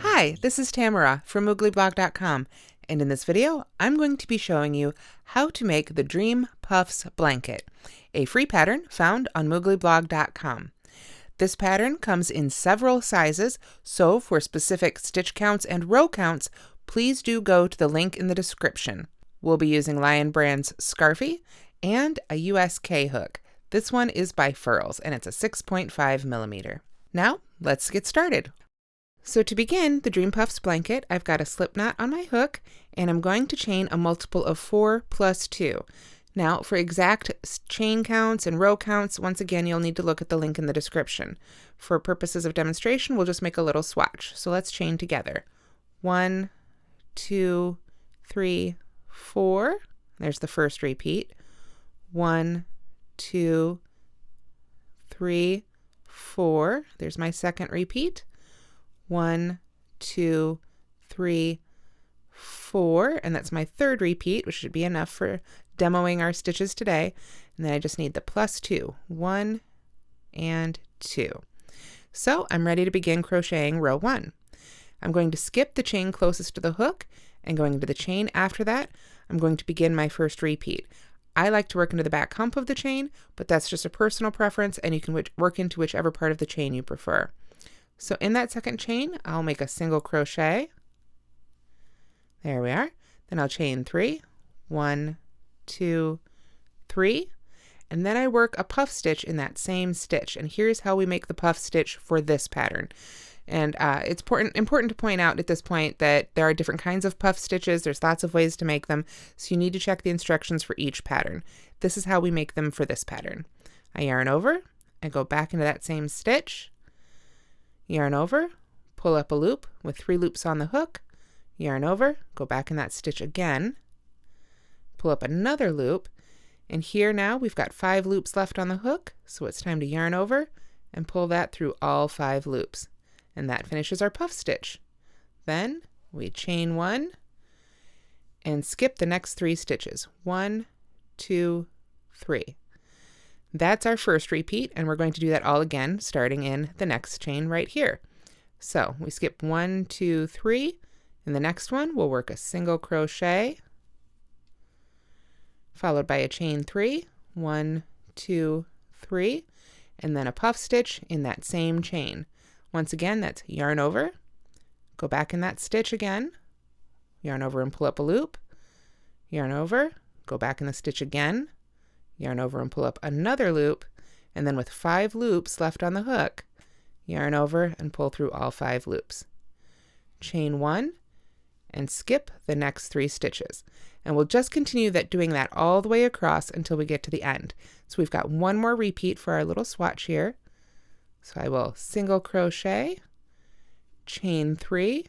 Hi, this is Tamara from mooglyblog.com, and in this video I'm going to be showing you how to make the Dreampuffs blanket, a free pattern found on mooglyblog.com. This pattern comes in several sizes, so for specific stitch counts and row counts, please do go to the link in the description. We'll be using Lion Brand's Scarfie and a USK hook. This one is by Furls, and it's a 6.5 millimeter. Now, let's get started. So to begin the Dreampuffs blanket, I've got a slip knot on my hook, and I'm going to chain a multiple of 4 plus 2. Now, for exact chain counts and row counts, once again, you'll need to look at the link in the description. For purposes of demonstration, we'll just make a little swatch. So let's chain together. 1, 2, 3, 4. There's the first repeat. 1, 2, 3, 4. There's my second repeat. 1, 2, 3, 4, and that's my third repeat, which should be enough for demoing our stitches today. And then I just need the plus 2, 1 and 2. So I'm ready to begin crocheting row 1. I'm going to skip the chain closest to the hook, and going into the chain after that, I'm going to begin my first repeat. I like to work into the back hump of the chain, but that's just a personal preference, and you can work into whichever part of the chain you prefer. So in that second chain, I'll make a single crochet. There we are. Then I'll chain 3, 1, 2, 3, and then I work a puff stitch in that same stitch. And here's how we make the puff stitch for this pattern. And it's important to point out at this point that there are different kinds of puff stitches. There's lots of ways to make them, so you need to check the instructions for each pattern. This is how we make them for this pattern. I yarn over, I go back into that same stitch, yarn over, pull up a loop with 3 loops on the hook, yarn over, go back in that stitch again, pull up another loop, and here now we've got 5 loops left on the hook, so it's time to yarn over and pull that through all 5 loops. And that finishes our puff stitch. Then we chain 1 and skip the next 3 stitches. 1, 2, 3. That's our first repeat, and we're going to do that all again, starting in the next chain right here. So we skip 1, 2, 3. In the next one, we'll work a single crochet, followed by a chain 3, 1, 2, 3, and then a puff stitch in that same chain. Once again, that's yarn over, go back in that stitch again, yarn over and pull up a loop, yarn over, go back in the stitch again, yarn over and pull up another loop, and then with 5 loops left on the hook, yarn over and pull through all 5 loops. Chain 1 and skip the next 3 stitches. And we'll just continue doing that all the way across until we get to the end. So we've got one more repeat for our little swatch here. So I will single crochet, chain 3,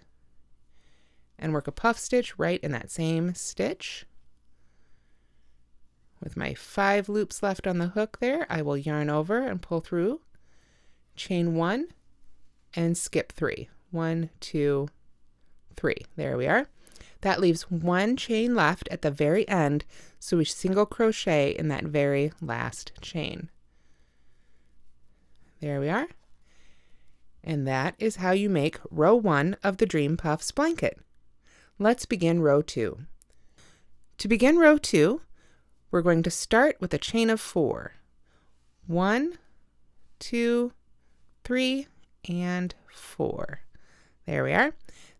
and work a puff stitch right in that same stitch. With my 5 loops left on the hook there, I will yarn over and pull through, chain 1, and skip 3. 1, 2, 3. There we are. That leaves 1 chain left at the very end, so we single crochet in that very last chain. There we are. And that is how you make row 1 of the Dreampuffs blanket. Let's begin row 2. To begin row 2, we're going to start with a chain of 4. 1, 2, 3, and 4. There we are.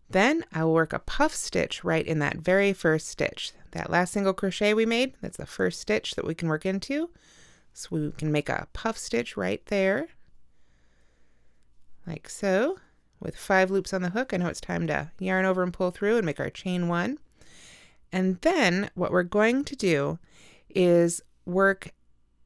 Then I will work a puff stitch right in that very first stitch. That last single crochet we made, that's the first stitch that we can work into. So we can make a puff stitch right there, like so. With 5 loops on the hook, I know it's time to yarn over and pull through and make our chain 1. And then what we're going to do is work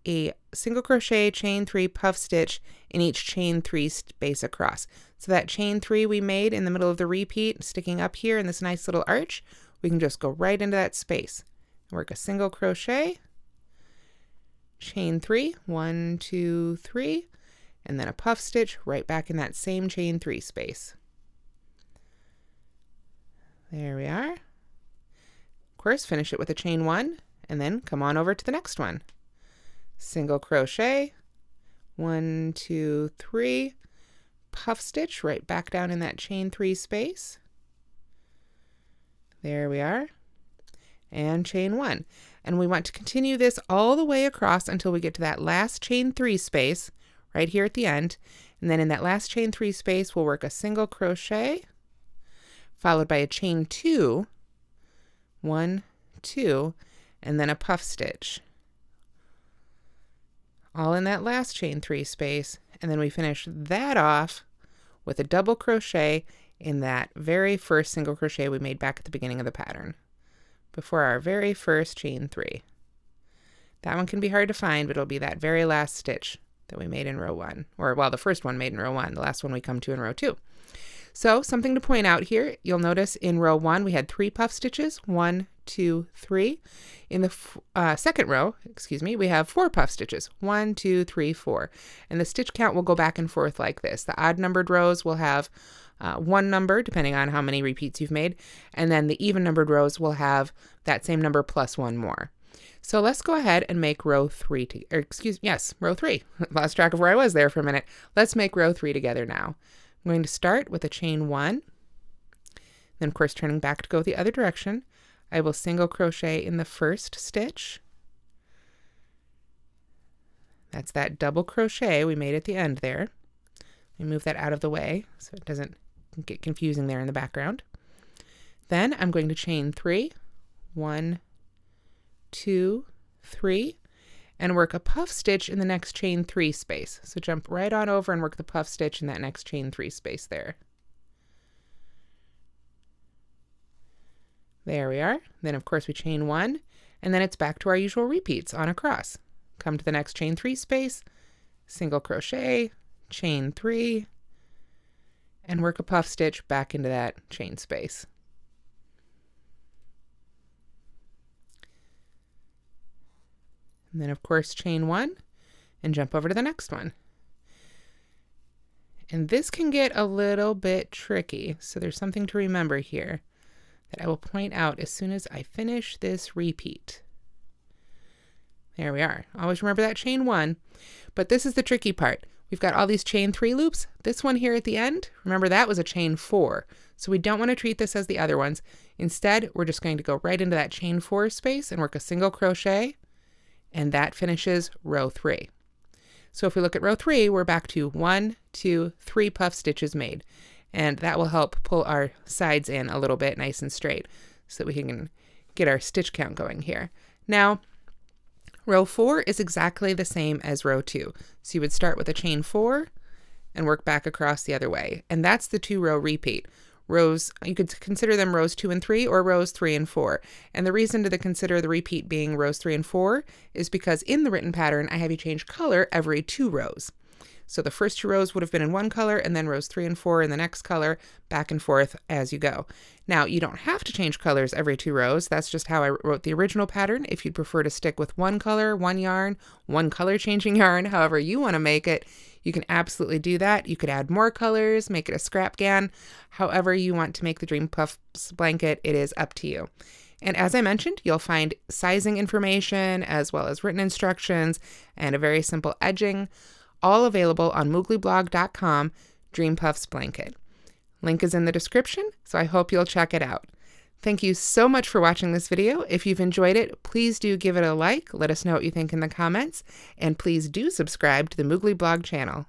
a single crochet, chain 3, puff stitch in each chain 3 space across. So that chain 3 we made in the middle of the repeat, sticking up here in this nice little arch, we can just go right into that space. Work a single crochet, chain 3, 1, 2, 3, and then a puff stitch right back in that same chain 3 space. There we are. Of course, finish it with a chain 1, and then come on over to the next one. Single crochet, 1, 2, 3, puff stitch right back down in that chain 3 space. There we are. And chain 1. And we want to continue this all the way across until we get to that last chain 3 space right here at the end. And then in that last chain 3 space, we'll work a single crochet followed by a chain 2, 1, 2, and then a puff stitch. All in that last chain 3 space, and then we finish that off with a double crochet in that very first single crochet we made back at the beginning of the pattern, before our very first chain 3. That one can be hard to find, but it'll be that very last stitch that we made in row 1, or well, the first one made in row 1, the last one we come to in row 2. So something to point out here, you'll notice in row 1 we had 3 puff stitches, 1, 2, 3. In the second row, we have 4 puff stitches, 1, 2, 3, 4. And the stitch count will go back and forth like this. The odd numbered rows will have 1 number, depending on how many repeats you've made, and then the even numbered rows will have that same number plus 1 more. So let's go ahead and make row 3, row 3. Lost track of where I was there for a minute. Let's make row 3 together now. I'm going to start with a chain 1, then of course turning back to go the other direction. I will single crochet in the first stitch. That's that double crochet we made at the end there. Let me move that out of the way so it doesn't get confusing there in the background. Then I'm going to chain 3, 1, 2, 3, and work a puff stitch in the next chain 3 space. So jump right on over and work the puff stitch in that next chain 3 space there. There we are. Then of course we chain 1, and then it's back to our usual repeats on across. Come to the next chain 3 space, single crochet, chain 3, and work a puff stitch back into that chain space. And then of course chain 1 and jump over to the next one. And this can get a little bit tricky, so there's something to remember here that I will point out as soon as I finish this repeat. There we are. Always remember that chain 1, but this is the tricky part. We've got all these chain 3 loops. This one here at the end, remember that was a chain 4, so we don't want to treat this as the other ones. Instead, we're just going to go right into that chain 4 space and work a single crochet, and that finishes row 3. So if we look at row 3, we're back to 1, 2, 3 puff stitches made. And that will help pull our sides in a little bit nice and straight so that we can get our stitch count going here. Now, row 4 is exactly the same as row 2. So you would start with a chain 4 and work back across the other way. And that's the 2-row repeat. Rows, you could consider them rows 2 and 3 or rows 3 and 4. And the reason to consider the repeat being rows 3 and 4 is because in the written pattern, I have you change color every 2 rows. So the first 2 rows would have been in one color, and then rows 3 and 4 in the next color, back and forth as you go. Now, you don't have to change colors every 2 rows. That's just how I wrote the original pattern. If you'd prefer to stick with one color, one yarn, one color changing yarn, however you want to make it, you can absolutely do that. You could add more colors, make it a scrap gan. However you want to make the Dreampuffs blanket, it is up to you. And as I mentioned, you'll find sizing information as well as written instructions and a very simple edging, all available on mooglyblog.com, Dreampuffs blanket. Link is in the description, so I hope you'll check it out. Thank you so much for watching this video. If you've enjoyed it, please do give it a like, let us know what you think in the comments, and please do subscribe to the Moogly blog channel.